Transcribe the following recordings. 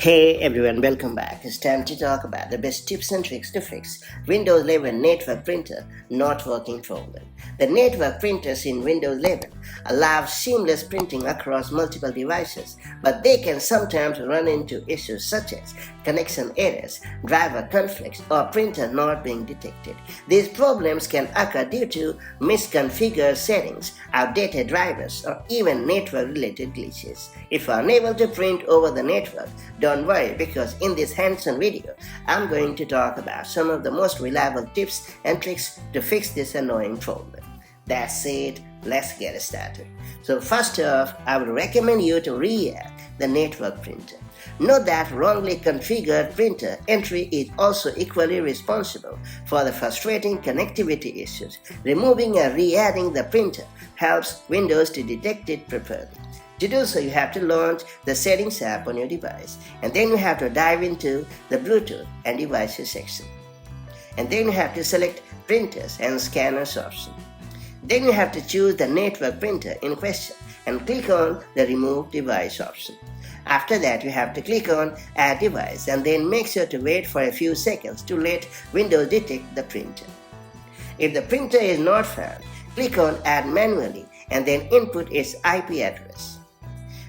Hey everyone, welcome back. It's time to talk about the best tips and tricks to fix Windows 11 network printer not working problem. The network printers in Windows 11 allow seamless printing across multiple devices, but they can sometimes run into issues such as connection errors, driver conflicts, or printer not being detected. These problems can occur due to misconfigured settings, outdated drivers, or even network-related glitches. If you are unable to print over the network, don't worry, because in this hands-on video, I'm going to talk about some of the most reliable tips and tricks to fix this annoying problem. That's it, let's get started. So first off, I would recommend you to re-add the network printer. Note that wrongly configured printer entry is also equally responsible for the frustrating connectivity issues. Removing and re-adding the printer helps Windows to detect it properly. To do so, you have to launch the Settings app on your device, and then you have to dive into the Bluetooth and Devices section. And then you have to select Printers and Scanners option. Then you have to choose the network printer in question and click on the Remove Device option. After that, you have to click on Add Device and then make sure to wait for a few seconds to let Windows detect the printer. If the printer is not found, click on Add Manually and then input its IP address.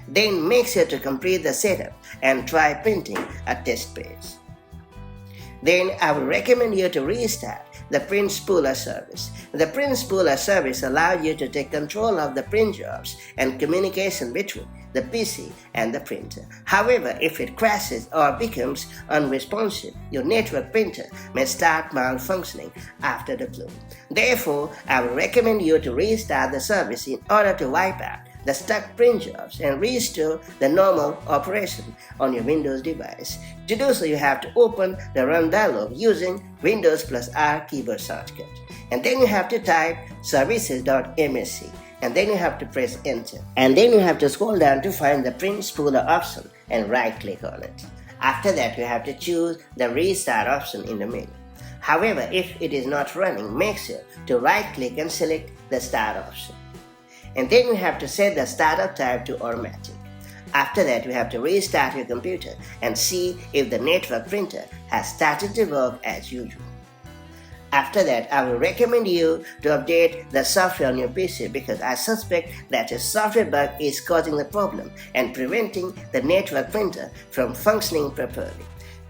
Then make sure to complete the setup and try printing a test page. Then I would recommend you to restart the print spooler service. The print spooler service allows you to take control of the print jobs and communication between the PC and the printer. However, if it crashes or becomes unresponsive, your network printer may start malfunctioning after the deploy. Therefore, I would recommend you to restart the service in order to wipe out the stuck print jobs and restore the normal operation on your Windows device. To do so, you have to open the Run dialog using Windows plus R keyboard shortcut. And then you have to type services.msc. And then you have to press enter. And then you have to scroll down to find the print spooler option and right click on it. After that, you have to choose the restart option in the menu. However, if it is not running, make sure to right click and select the start option. And then you have to set the startup type to automatic. After that, you have to restart your computer and see if the network printer has started to work as usual. After that, I will recommend you to update the software on your PC because I suspect that a software bug is causing the problem and preventing the network printer from functioning properly.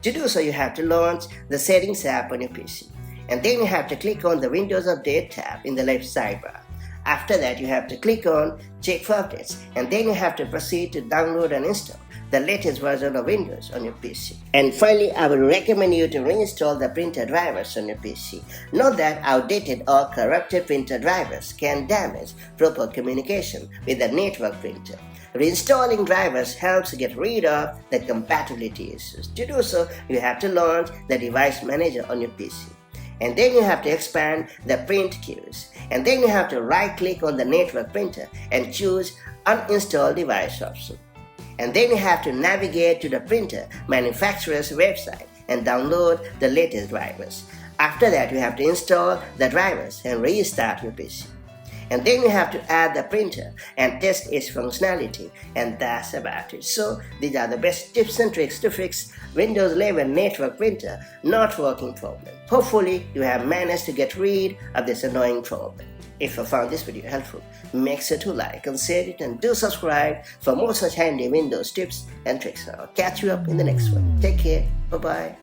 To do so, you have to launch the Settings app on your PC. And then you have to click on the Windows Update tab in the left sidebar. After that, you have to click on Check for Updates, and then you have to proceed to download and install the latest version of Windows on your PC. And finally, I will recommend you to reinstall the printer drivers on your PC. Note that outdated or corrupted printer drivers can damage proper communication with the network printer. Reinstalling drivers helps get rid of the compatibility issues. To do so, you have to launch the Device Manager on your PC. And then you have to expand the print queues. And then you have to right click on the network printer and choose Uninstall Device option. And then you have to navigate to the printer manufacturer's website and download the latest drivers. After that, you have to install the drivers and restart your PC. And then you have to add the printer and test its functionality, and that's about it. So these are the best tips and tricks to fix Windows 11 network printer not working problem. Hopefully you have managed to get rid of this annoying problem. If you found this video helpful, make sure to like and share it, and do subscribe for more such handy Windows tips and tricks. I'll catch you up in the next one. Take care. Bye-bye.